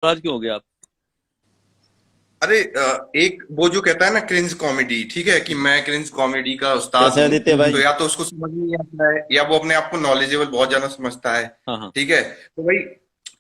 नाराज क्यों हो गया आप? अरे एक वो जो कहता है ना क्रिंज कॉमेडी, ठीक है कि मैं क्रिंज कॉमेडी का उस्ताद कैसे हूँ। आदित्य तो भाई? या तो उसको समझ नहीं आता है या वो अपने आप को नॉलेजेबल बहुत ज्यादा समझता है। हाँ हाँ। ठीक है, तो भाई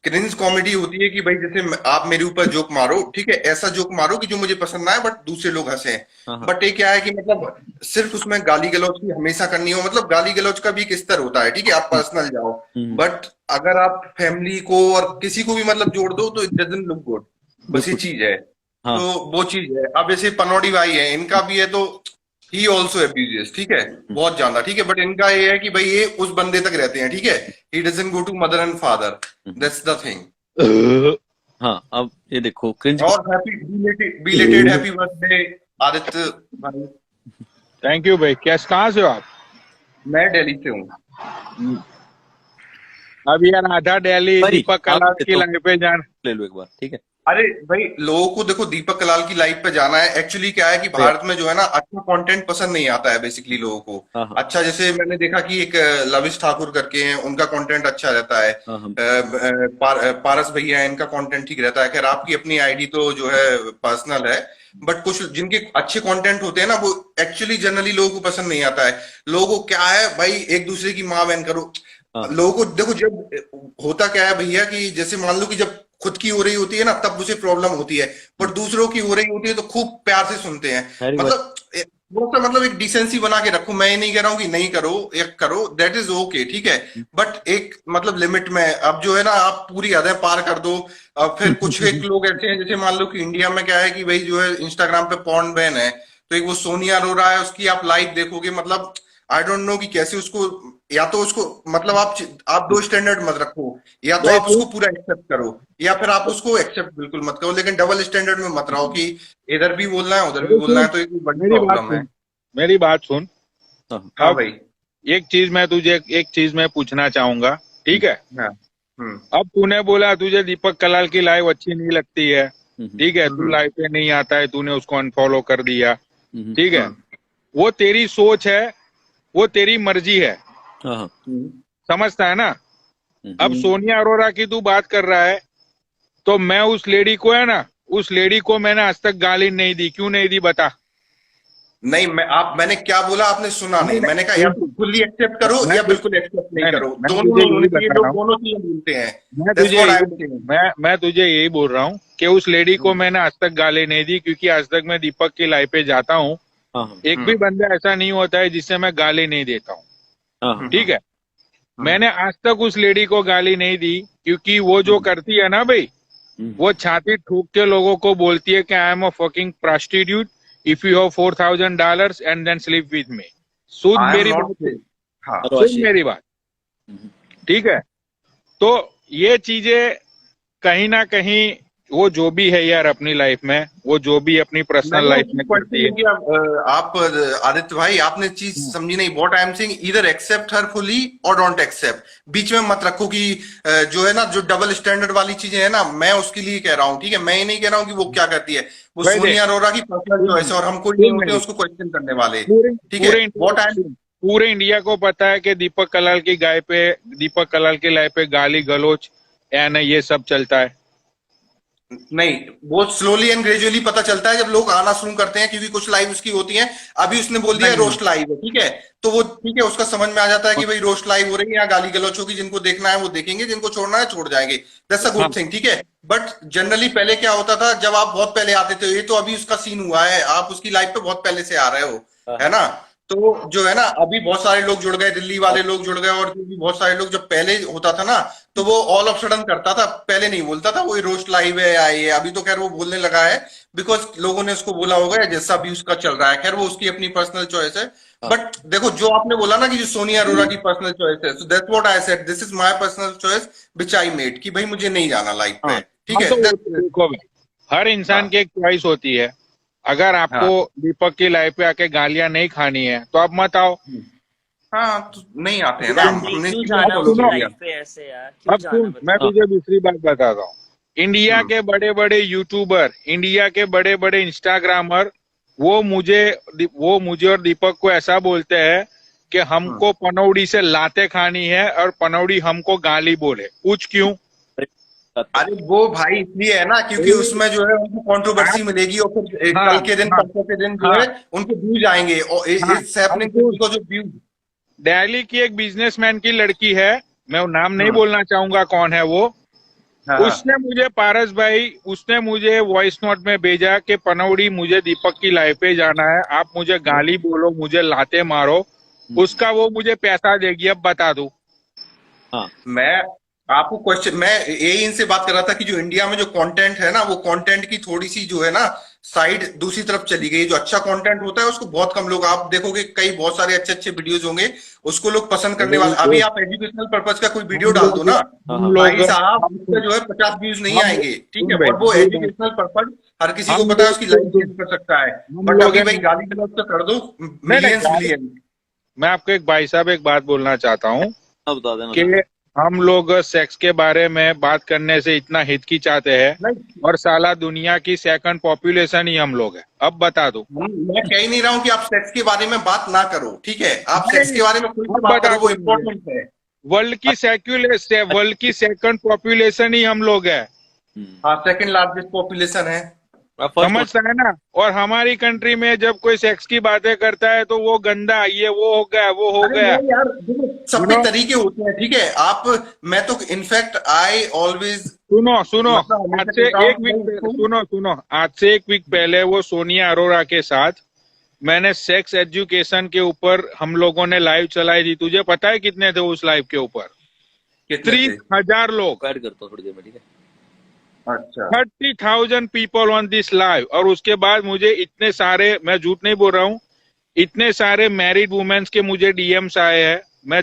क्रिंज कॉमेडी होती है कि भाई जैसे आप मेरे ऊपर जोक मारो, ठीक है, ऐसा जोक मारो कि जो मुझे पसंद ना आए बट दूसरे लोग हंसे। हाँ हाँ। बट ये क्या है कि मतलब सिर्फ उसमें गाली गलौज की हमेशा करनी हो, मतलब गाली गलौज का भी एक स्तर होता है, ठीक है, आप हम्म, पर्सनल जाओ। हम्म, बट अगर आप फैमिली को और किसी को भी मतलब जोड़ दो तो इट डजंट लुक गुड। बस ये बिल्कुल। चीज है। हाँ। तो वो चीज है। अब जैसे पनौड़ी भाई है, इनका भी है तो ही ऑल्सो एब्यूजेस, ठीक है, हम्म, बहुत ज्यादा, ठीक है, बट इनका ये है कि भाई ये उस बंदे तक रहते हैं, ठीक है, ही doesn't go to mother and father. Hmm. That's the thing. हाँ, अब ये देखो क्रिंज। और happy belated happy birthday Aditya भाई। थैंक यू भाई। कैसे, कहाँ से हो आप? मैं दिल्ली से हूँ। अब यार आधा दिल्ली भाई दीपक आप कलाल की तो लाइफ पे जान। ले लो एक बार, ठीक है। अरे भाई लोगों को देखो दीपक कलाल की लाइफ पे जाना है। एक्चुअली क्या है कि भैया। भारत में जो है ना अच्छा कंटेंट पसंद नहीं आता है बेसिकली लोगों को। हाँ हाँ। अच्छा, जैसे मैंने देखा कि एक लविश ठाकुर करके हैं, उनका कंटेंट अच्छा रहता है। हाँ हाँ। पारस भैया है, इनका कंटेंट ठीक रहता है। खैर आपकी अपनी आईडी तो जो है पर्सनल है। बट कुछ जिनके अच्छे कंटेंट होते हैं ना वो एक्चुअली जनरली लोगों को पसंद नहीं आता है। लोगों को क्या है भाई, एक दूसरे की माँ बहन करो। हाँ। लोगों को देखो, जब होता क्या है भैया कि जैसे मान लो कि जब खुद की हो रही होती है ना तब उसे प्रॉब्लम होती है। हम्म, पर दूसरों की हो रही होती है तो खूब प्यार से सुनते हैं। हैरी भाई। मतलब वो तो मतलब एक डिसेंसी बना के रखो। मैं ये नहीं कह रहा हूँ कि नहीं करो या करो, दैट इज ओके, ठीक है। बट एक मतलब लिमिट में। अब जो है ना आप पूरी हदें पार कर दो। अब फिर कुछ एक लोग ऐसे हैं, जैसे मान लो कि इंडिया में क्या है कि भाई जो है इंस्टाग्राम पे पॉर्न बैन है। तो एक वो सोनिया अरोरा है, उसकी आप लाइव देखोगे, मतलब आई डोंट नो कि कैसे उसको। या तो उसको मतलब आप दो स्टैंडर्ड मत रखो। या तो भाई आप सुन, उसको पूरा एक्सेप्ट करो, या फिर आप उसको एक्सेप्ट बिल्कुल मत करो, लेकिन डबल स्टैंडर्ड में मत रहो कि इधर भी बोलना है उधर भी भाई बोलना है। सुन, तो एक बड़ी मेरी बात प्रॉब्लम है। सुन, मेरी बात सुन। हाँ हाँ। हाँ अब भाई। एक चीज मैं पूछना चाहूंगा, ठीक है? हाँ। हम्म। अब तूने बोला तुझे दीपक कलाल की लाइव अच्छी नहीं लगती है, हम्म, ठीक है, तू हम्म। लाइव पे नहीं आता है, तूने उसको अनफॉलो कर दिया, हम्म, ठीक है। हम्म। वो तेरी सोच है, वो तेरी मर्जी है, हाँ हाँ। हम्म। समझता है ना? हम्म, अब सोनिया अरोरा की तू बात कर रहा है, तो मैं उस लेडी को, है ना, उस लेडी को मैंने आज तक गाली नहीं दी। क्यों नहीं दी बता? नहीं, मैंने क्या बोला आपने सुना नहीं। नहीं मैंने कहा या नहीं, तो फुल्ली एक्सेप्ट करो मैं या तुझे बिल्कुल एक्सेप्ट नहीं नहीं नहीं, करो, मैं दोनों तुझे नहीं यही होनी चाहिए। बता लोग रहा हूँ। दोनों चीजें बोलते हैं। मैं दैट्स तुझे व्हाट यही आई एम सेइंग। मैं तुझे यही बोल रहा हूँ कि उस लेडी को मैंने आज तक गाली नहीं दी, क्योंकि आज तक मैं दीपक की लाइफ पे जाता हूँ, हाँ हाँ। एक भी बंदा ऐसा नहीं होता है जिससे मैं गाली नहीं देता हूँ, हाँ हाँ। ठीक है। हम्म। मैंने आज तक उस लेडी को गाली नहीं दी, क्योंकि वो जो हम्म, करती है ना भाई, हम्म। वो छाती ठोक के लोगों को बोलती है कि I am a fucking prostitute, if you have $4,000 and then sleep with me. सुन आई एम मेरी नॉट बात सुन, सेइंग। हाँ। सुन अर्वाशी। मेरी बात, हम्म, ठीक है। तो ये चीजें कहीं ना कहीं, वो जो भी है यार अपनी लाइफ में, वो जो भी अपनी पर्सनल मैंने लाइफ उसकी में क्वेश्चन करती है। नहीं किया। आप आदित्य भाई आपने चीज समझी नहीं। व्हाट आई एम सेइंग, इधर एक्सेप्ट हर फुली और डोंट एक्सेप्ट। बीच में मत रखो कि जो है ना जो डबल स्टैंडर्ड वाली चीजें है ना, मैं उसके लिए कह रहा हूँ, ठीक है, मैं ये नहीं कह रहा हूँ कि वो क्या करती है। वो भाई देख, सोनिया अरोरा की पर्सनल सुन चॉइस है और हम कोई नहीं सुन होते मेरी, उसको क्वेश्चन करने वाले। पूरे ठीक है, पूरे इंडिया व्हाट आई एम। सुन, पूरे इंडिया को पता है कि दीपक कलाल की गाय पे गाली गलौज एंड ये सब चलता है। नहीं, वो स्लोली एंड ग्रेजुअली पता चलता है जब लोग आना शुरू करते हैं, क्योंकि कुछ लाइव उसकी होती हैं। अभी उसने बोल दिया नहीं नहीं, रोस्ट लाइव है, ठीक है, तो वो ठीक है, उसका समझ में आ जाता है कि भाई रोस्ट लाइव हो रही है या गाली गलौच होगी। जिनको देखना है वो देखेंगे, जिनको छोड़ना है छोड़ जाएंगे। दैट्स अ हाँ गुड थिंग, ठीक है। बट जनरली पहले क्या होता था, जब आप बहुत पहले आते थे, ये तो अभी उसका सीन हुआ है, आप उसकी लाइफ पे बहुत पहले से आ रहे हो, हाँ है हाँ। ना। तो जो है ना अभी बहुत सारे लोग जुड़ गए, दिल्ली वाले लोग जुड़ गए, और जो भी बहुत सारे लोग, जब पहले होता था ना तो वो ऑल ऑफ सडन करता था, पहले नहीं बोलता था वो रोस्ट लाइव है या ये। अभी तो खैर वो बोलने लगा है, बिकॉज लोगों ने उसको बोला होगा, या जैसा भी उसका चल रहा है, खैर वो उसकी अपनी पर्सनल चॉइस है। हाँ। बट देखो जो आपने बोला ना कि जो सोनिया अरोरा की पर्सनल चॉइस है, so that's what I said, this is my personal choice which I made, कि भाई मुझे नहीं जाना लाइव हाँ पे, ठीक हाँ, है, तो वो तो देखो भाई, हर इंसान की हाँ। एक चॉइस होती है। अगर आपको हाँ। दीपक की लाइफ पे आके गालियां नहीं खानी है तो आप मत आओ। हाँ, तो नहीं आते हैं ना, एग्जैक्टली हमने क्यों इसलिए अब जाना फॉलो उसकी सुनो, किया। लाइफ पे ऐसे यार, क्यों अब जाना सुन, मैं बताओ। हाँ। तुझे दूसरी बात बताता हूँ। इंडिया हम्म। के बड़े बड़े यूट्यूबर, इंडिया के बड़े बड़े इंस्टाग्रामर, वो मुझे वो मुझे और दीपक को ऐसा बोलते हैं कि हम्म। हमको पनौड़ी से लाते खानी है और पनौड़ी हमको गाली बोले। पूछ क्यों? अरे वो भाई इसलिए है ना क्योंकि उसमें जो है उनको कंट्रोवर्सी मिलेगी और फिर हाँ, कल के दिन हाँ, परसों के दिन जो हाँ, है उनको व्यूज आएंगे और हाँ, it's happening because of views. Delhi की एक बिजनेसमैन की लड़की है, मैं वो नाम नहीं बोलना चाहूंगा कौन है वो। हाँ, उसने मुझे पारस भाई, उसने मुझे वॉइस नोट में भेजा कि पनौड़ी मुझे दीपक की लाइफ पे जाना है, आप मुझे गाली बोलो, मुझे लाते मारो, उसका वो मुझे पैसा देगी। अब बता दो। हाँ मैं आपको क्वेश्चन मैं यही इनसे बात कर रहा था कि जो इंडिया में जो कंटेंट है ना वो कंटेंट की थोड़ी सी जो है ना साइड दूसरी तरफ चली गई। जो अच्छा कंटेंट होता है उसको बहुत कम लोग, आप देखोगे कई बहुत सारे अच्छे अच्छे वीडियोस होंगे उसको लोग पसंद करने वाले। अभी आप एजुकेशनल पर्पज का कोई वीडियो डाल दो ना हम भाई लोग साहब उसका जो है 50 व्यूज नहीं आएंगे, ठीक है। और वो हम एजुकेशनल पर्पज हर किसी को पता है उसकी लाइफ चेंज कर सकता है। बट लोग अभी भाई गाली गलौज तो कर दो नहीं, मिलियंस गाली- मिलियन। मैं आपको एक भाई साहब एक बात बोलना चाहता हूँ अब बता देना। कि हम लोग सेक्स के बारे में बात करने से इतना हिचकिचाते हैं, नहीं और साला दुनिया की सेकंड पॉपुलेशन ही हम लोग है। अब बता दो। मैं कह ही नहीं रहा हूं कि आप सेक्स के बारे में बात ना करो, ठीक है। आप सेक्स के बारे में खुल के अब बात बता करो, वो दो। इम्पोर्टेंट है। वर्ल्ड की सेकंड पॉपुलेशन ही हम लोग है, हाँ सेकंड लार्जेस्ट पॉपुलेशन है। समझता है ना। और हमारी कंट्री में जब कोई सेक्स की बातें करता है तो वो गंदा, ये वो हो गया, वो हो अरे गया। नहीं यार देखो सबके तरीके होते हैं, ठीक है। आप मैं तो इनफैक्ट आई ऑलवेज सुनो सुनो, मतलब आज हमेशा से कहता हूँ एक वीक कि पहले, सुनो सुनो, आज से एक वीक पहले वो सोनिया अरोरा के साथ मैंने सेक्स एजुकेशन के ऊपर हम लोगों ने लाइव चलाई थी। तुझे पता है कितने थे उस लाइव के ऊपर? कितने थे? 30,000 लोग। ऐड करता हूँ थोड़ी देर में, ठीक है। अच्छा 30,000 पीपल ऑन दिस लाइव। और उसके बाद मुझे इतने सारे, मैं झूठ नहीं बोल रहा हूँ, इतने सारे मैरिड वुमेन्स के मुझे डीएम्स आए हैं। मैं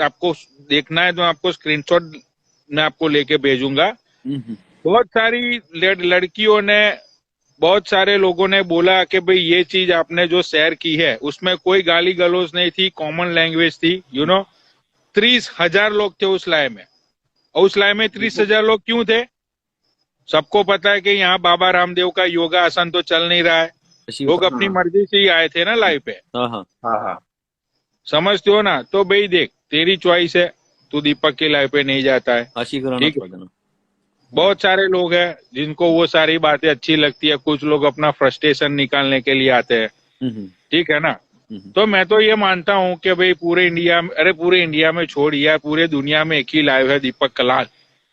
आपको देखना है तो आपको स्क्रीनशॉट मैं आपको लेके भेजूंगा। बहुत सारी लड़कियों ने, बहुत सारे लोगों ने बोला कि भाई ये चीज आपने जो शेयर की है उसमें कोई गाली गलौज नहीं थी, कॉमन लैंग्वेज थी, 30,000 लोग थे उस लाइव में। और उस लाइव में 30,000 लोग क्यों थे? सबको पता है कि यहाँ बाबा रामदेव का योगा आसन तो चल नहीं रहा है, लोग अपनी मर्जी से ही आए थे ना लाइव पे। हाँ हाँ हाँ हाँ समझते हो ना। तो भाई देख, तेरी चॉइस है, तू दीपक की लाइव पे नहीं जाता है, आशी कराना ठीक छोड़ है। देना। बहुत सारे लोग हैं जिनको वो सारी बातें अच्छी लगती है, कुछ लोग अपना फ्रस्ट्रेशन निकालने के लिए आते हैं, ठीक है ना। तो मैं तो ये मानता हूँ कि भाई पूरे इंडिया में, अरे पूरे इंडिया में छोड़िए, पूरे दुनिया में एक ही लाइव है, दीपक कलाल,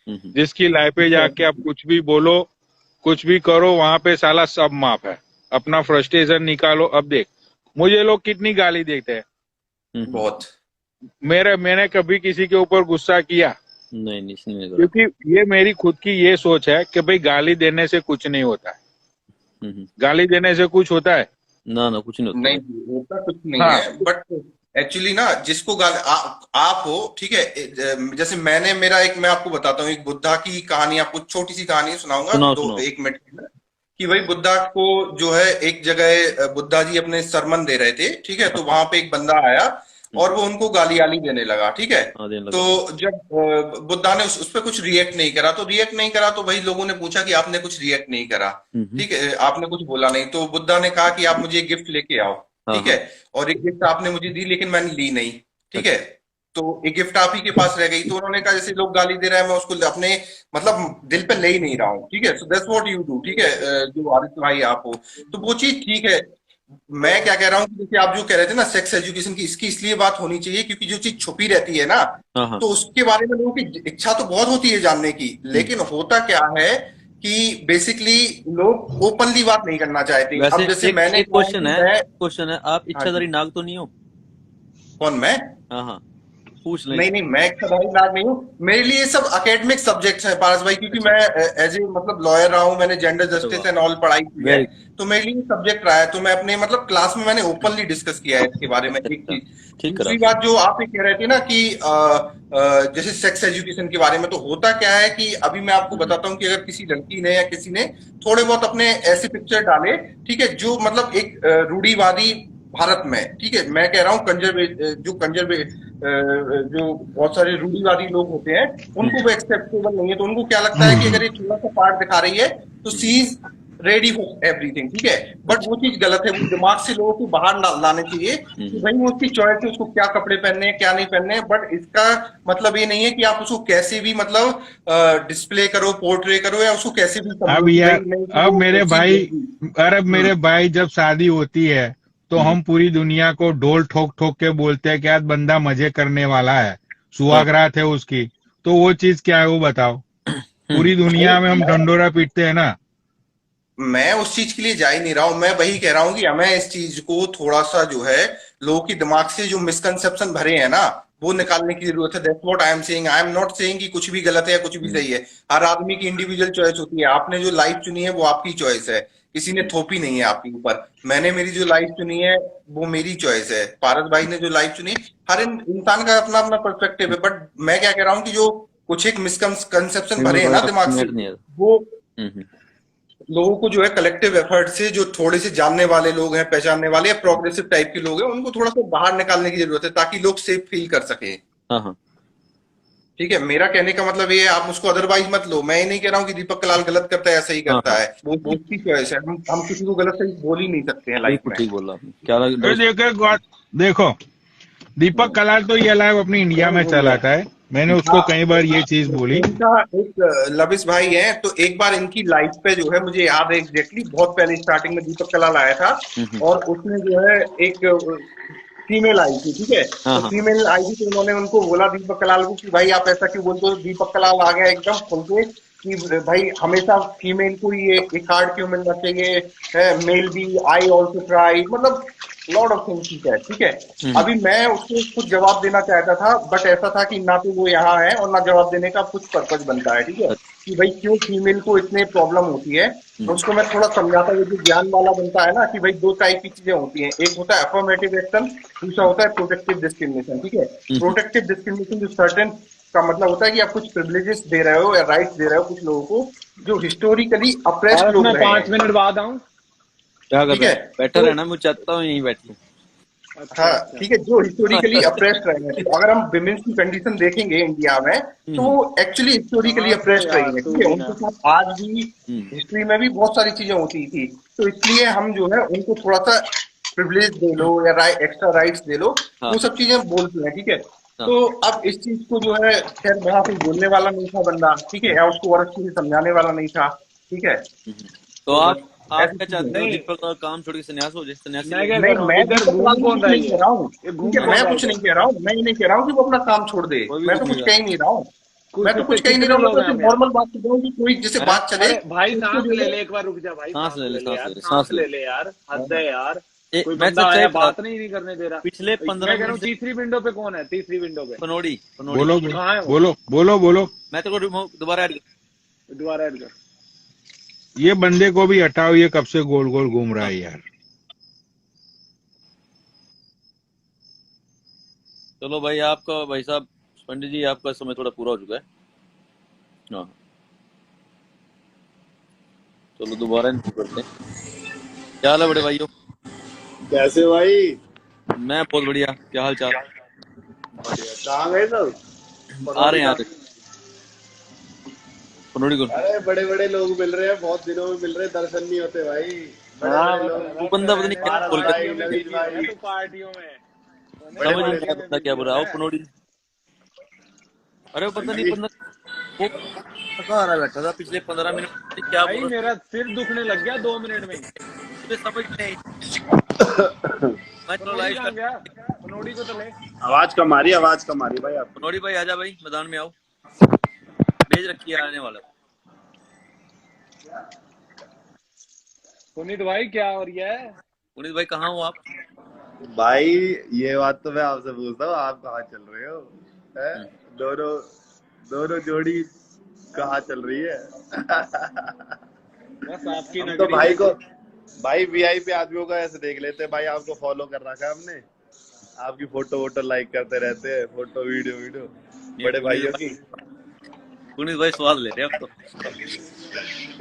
जिसकी लाइव पे जाके आप कुछ भी बोलो, कुछ भी करो, वहां पे साला सब माफ है, अपना फ्रस्ट्रेशन निकालो। अब देख मुझे लोग कितनी गाली देते हैं, बहुत। मैंने कभी किसी के ऊपर गुस्सा किया? नहीं नहीं इसने नहीं करा। क्योंकि ये मेरी खुद की ये सोच है कि भाई गाली देने से कुछ नहीं होता है। गाली देने से कुछ होता है? ना ना कुछ नहीं होता। नहीं होता कुछ नहीं हाँ। है। बट एक्चुअली ना जिसको आप हो, ठीक है। जैसे मेरा एक, मैं आपको बताता हूँ एक बुद्धा की कहानी, आपको छोटी सी कहानी सुनाऊंगा सुनाओ। 1 मिनट की, कि भाई बुद्धा को जो है एक जगह बुद्धा जी अपने सरमन दे रहे थे, ठीक है। तो वहां पे एक बंदा आया और वो उनको गाली देने लगा, ठीक है। हाँ, देने लगा। तो जब बुद्धा ने उस पर कुछ रिएक्ट नहीं करा तो भाई लोगों ने पूछा कि आपने कुछ रिएक्ट नहीं करा, ठीक है, आपने कुछ बोला नहीं। तो बुद्धा ने कहा कि आप मुझे गिफ्ट लेके आओ, ठीक है। और एक गिफ्ट आपने मुझे दी लेकिन मैंने ली नहीं, ठीक है। तो एक गिफ्ट आप ही के पास रह गई। तो उन्होंने कहा जैसे लोग गाली दे रहे हैं मैं उसको अपने मतलब दिल पे ले ही नहीं रहा हूँ, ठीक है। So that's what you do, ठीक है। जो आदित्य भाई आप हो तो वो चीज ठीक है। मैं क्या कह रहा हूँ कि जैसे आप जो कह रहे थे ना सेक्स एजुकेशन की, इसकी इसलिए बात होनी चाहिए क्योंकि जो चीज छुपी रहती है ना तो उसके बारे में लोगों की इच्छा तो बहुत होती है जानने की, लेकिन होता क्या है कि बेसिकली लोग ओपनली बात नहीं करना चाहते। अब जैसे मैंने क्वेश्चन है, आप इच्छाधारी नाग तो नहीं हो? कौन मैं? हाँ हाँ पूछ ले। नहीं मैं इच्छाधारी नाग नहीं हूँ। मेरे लिए ये सब एकेडमिक सब्जेक्ट्स हैं पारस भाई, क्योंकि मैं एज ए मतलब लॉयर रहा हूँ, मैंने जेंडर जस्टिस एंड ऑल पढ़ाई की है, तो मेरे लिए सब्जेक्ट रहा है। तो मैं अपने मतलब क्लास में मैंने ओपनली डिस्कस किया है इसके बारे में। एक चीज, दूसरी बात जो आप कह रहे थे ना कि जैसे सेक्स एजुकेशन के बारे में, तो होता क्या है कि अभी मैं आपको बताता हूँ कि अगर किसी लड़की ने या किसी ने थोड़े बहुत अपने ऐसे पिक्चर डाले, ठीक है, जो मतलब एक रूढ़िवादी भारत में, ठीक है, मैं कह रहा हूँ जो बहुत सारे रूढ़िवादी लोग होते हैं उनको वो एक्सेप्टेबल नहीं है। तो उनको क्या लगता है कि अगर ये थोड़ा सा पार्ट दिखा रही है तो सी इज रेडी फॉर एवरीथिंग, ठीक है। बट वो चीज गलत है, वो दिमाग से लोगों को बाहर लाने चाहिए कि भाई वो उसकी चॉइस है, उसको क्या कपड़े पहनने हैं क्या नहीं पहनने हैं। बट इसका मतलब ये नहीं है कि आप उसको कैसे भी मतलब डिस्प्ले करो, पोर्ट्रे करो, या उसको कैसे भी समझो अब कि यार, भाई नहीं अब वो मेरे ऐसी भाई, होगी। अरे मेरे भाई जब शादी होती है तो हम पूरी दुनिया को ढोल ठोक ठोक के बोलते हैं कि आज बंदा मजे करने वाला है, सुहागरात है उसकी, तो वो चीज क्या है वो बताओ। पूरी दुनिया में हम ढंडोरा पीटते हैं ना। मैं उस चीज के लिए जा ही नहीं रहा हूं, मैं वही कह रहा हूं कि हमें इस चीज को थोड़ा सा जो है लोगों के दिमाग से जो मिसकंसेप्शन भरे हैं ना, वो निकालने की जरूरत है। That's what I am saying. I am not saying कि कुछ भी गलत है या कुछ भी सही है। हर आदमी की इंडिविजुअल चॉइस होती है। आपने जो लाइफ चुनी है वो आपकी चॉइस है, किसी ने थोपी नहीं है आपके ऊपर। मैंने मेरी जो लाइफ चुनी है वो मेरी चॉइस है। पारस भाई ने जो लाइफ चुनी, हर इंसान का अपना अपना पर्सपेक्टिव है। बट मैं क्या कह रहा हूँ कि जो कुछ एक मिसकंसेप्शन भरे हैं ना दिमाग से, वो लोगों को जो है कलेक्टिव एफर्ट से, जो थोड़े से जानने वाले लोग हैं, पहचानने वाले या प्रोग्रेसिव टाइप के लोग हैं, उनको थोड़ा सा बाहर निकालने की जरूरत है ताकि लोग सेफ फील कर सके। हाँ हाँ ठीक है, मेरा कहने का मतलब ये है, आप उसको अदरवाइज मत लो। मैं ये नहीं कह रहा हूँ कि दीपक कलाल गलत करता है या सही करता है, वो उसकी चॉइस है। हम किसी को गलत सही बोल ही नहीं सकते हैं लाइफ बिल्कुल में। ठीक बोला आपने। क्या लग देखो दीपक कलाल तो ये लाइव अपनी इंडिया में चलाता है, मैंने उसको कई बार ये चीज बोली। इनका एक लविश भाई है, तो एक बार इनकी लाइफ पे जो है, मुझे याद है एग्जैक्टली, बहुत पहले स्टार्टिंग में दीपक कलाल आया था और उसने जो है एक फीमेल आई थी, ठीक है। तो फीमेल आई थी, तो उन्होंने उनको बोला दीपक कलाल को कि भाई आप ऐसा क्यों बोलते हो। दीपक कलाल आ गया एकदम खुल के कि भाई हमेशा फीमेल को ये कार्ड क्यों मिलना चाहिए, मेल भी, आई ऑल्सो ट्राई, मतलब लॉट ऑफ थिंग्स, ठीक है। अभी मैं उसको कुछ जवाब देना चाहता था, बट ऐसा था कि ना तो वो यहाँ है और ना जवाब देने का कुछ पर्पज बनता है, ठीक है, कि भाई क्यों फीमेल को इतने प्रॉब्लम होती है। तो उसको मैं थोड़ा समझाता हूँ, जो ज्ञान वाला बनता है ना, कि भाई दो टाइप की चीजें होती हैं। एक होता है अफर्मेटिव एक्शन, दूसरा होता है प्रोटेक्टिव डिस्क्रिमिनेशन, ठीक है। प्रोटेक्टिव डिस्क्रिमिनेशन जो सर्टेन का मतलब होता है कि आप कुछ प्रिविलेजेस दे रहे हो या राइट्स दे रहे हो कुछ लोगों को जो हिस्टोरिकली अप्रेस्ड लोग रहे हैं। 5 मिनट बाद आऊं, क्या कर ठीक रहे है, हैं? बेटर है ना, मैं चाहता हूँ यहीं बैठ लूं। हाँ ठीक है, जो हिस्टोरिकली अप्रेस्ड रहे हैं। तो अगर हम विमेन्स की कंडीशन देखेंगे इंडिया में, तो वो एक्चुअली हिस्टोरिकली अप्रेस्ड रही है, ठीक है। उनके साथ आज भी हिस्ट्री में भी बहुत सारी चीजें होती थी। तो इसलिए हम जो है उनको थोड़ा सा प्रिविलेज दे लो या एक्स्ट्रा राइट्स दे लो, वो सब चीजें बोलते हैं, ठीक है। तो अब इस चीज को जो है, खैर वहां कोई बोलने वाला नहीं था बंदा, ठीक है, या उसको और अच्छे से समझाने वाला नहीं था, ठीक है। तो आप क्या चाहते हो? दीपक का काम छोड़ के सन्यास हो जाए? सन्यासी मैं कुछ नहीं कह रहा हूँ, मैं कुछ नहीं कह रहा हूँ, मैं ये नहीं कह रहा हूँ कि वो अपना काम छोड़ दे। मैं तो कुछ कह ही नहीं रहा हूँ, मैं तो कुछ कह ही नहीं रहा हूँ। मैं तो नॉर्मल बात कर रहा हूँ कि कोई जिसे बात चले। भाई सांस ले ले, एक बार रुक जा भाई, सांस ले ले यार, हद है यार। कोई बंदा आया, बात नहीं करने दे रहा। पिछले 15 मिनट तीसरी विंडो पे कौन है? तीसरी विंडो पे पनोड़ी। बोलो कहाँ है? बोलो। मैं तो दोबारा ऐड कर। ये बंदे को भी हटाओ, ये कब से गोल गोल घूम रहा है यार। चलो भाई, आपका भाई साहब पंडित जी, आपका समय थोड़ा पूरा हो चुका है। हाँ चलो दोबारा इनको करते हैं। क्या हाल है बड़े भाइयों? कैसे भाई? मैं बहुत बढ़िया। क्या हाल चाल? कहाँ गए सब? आ रहे हैं पनोड़ी को। अरे बड़े बड़े लोग मिल रहे हैं, बहुत दिनों में मिल रहे हैं, दर्शन नहीं होते भाई। वो बंदा पता नहीं क्या बोल रहा है, पार्टियों में समझ नहीं आया बंदा क्या बोल रहा है। आओ पनोड़ी। अरे वो पता नहीं, बंदा वो कहाँ आ रहा बैठा था पिछले 15 मिनट क्या भाई, बोल रहा। मेरा सिर दुखने लग गया 2 मिनट में। समझ नहीं। मैं तो लाइव कर गया, पनोड़ी को तो ले। आवाज कम आ रही भाई। आप पनोड़ी भाई आजा भाई, मैदान में आओ। भेज रखी है आने वाला। पुनीत भाई क्या हो रही है? पुनीत भाई कहाँ हो आप? भाई ये बात तो मैं आपसे पूछता हूँ, आप कहाँ चल रहे हो? दोनों जोड़ी कहाँ चल रही है? बस आपकी हम तो भाई वीआईपी आदमियों का ऐसे देख लेते हैं भाई। आपको फॉलो कर रखा है हमने, आपकी फोटो लाइक करते रहते हैं, फोटो वीडियो बड़े भाइयों की। पुनीत भाई स्वाद ले रहे हैं अब तो।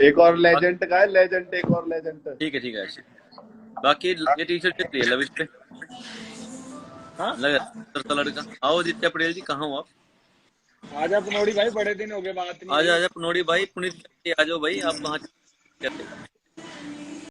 एक और लेजेंड का है, एक और लेजेंड। ठीक है ऐसे। बाकी ये टी शर्ट कितनी है लविश पे? हाँ लगा लड़का। आओ आदित्य पटेल जी, कहाँ हो आप? आजा पनोड़ी भाई, बड़े दिन हो गए बात नहीं। आजा पनोड़ी भाई। पुनीत आ जाओ भाई, आप कहाँ?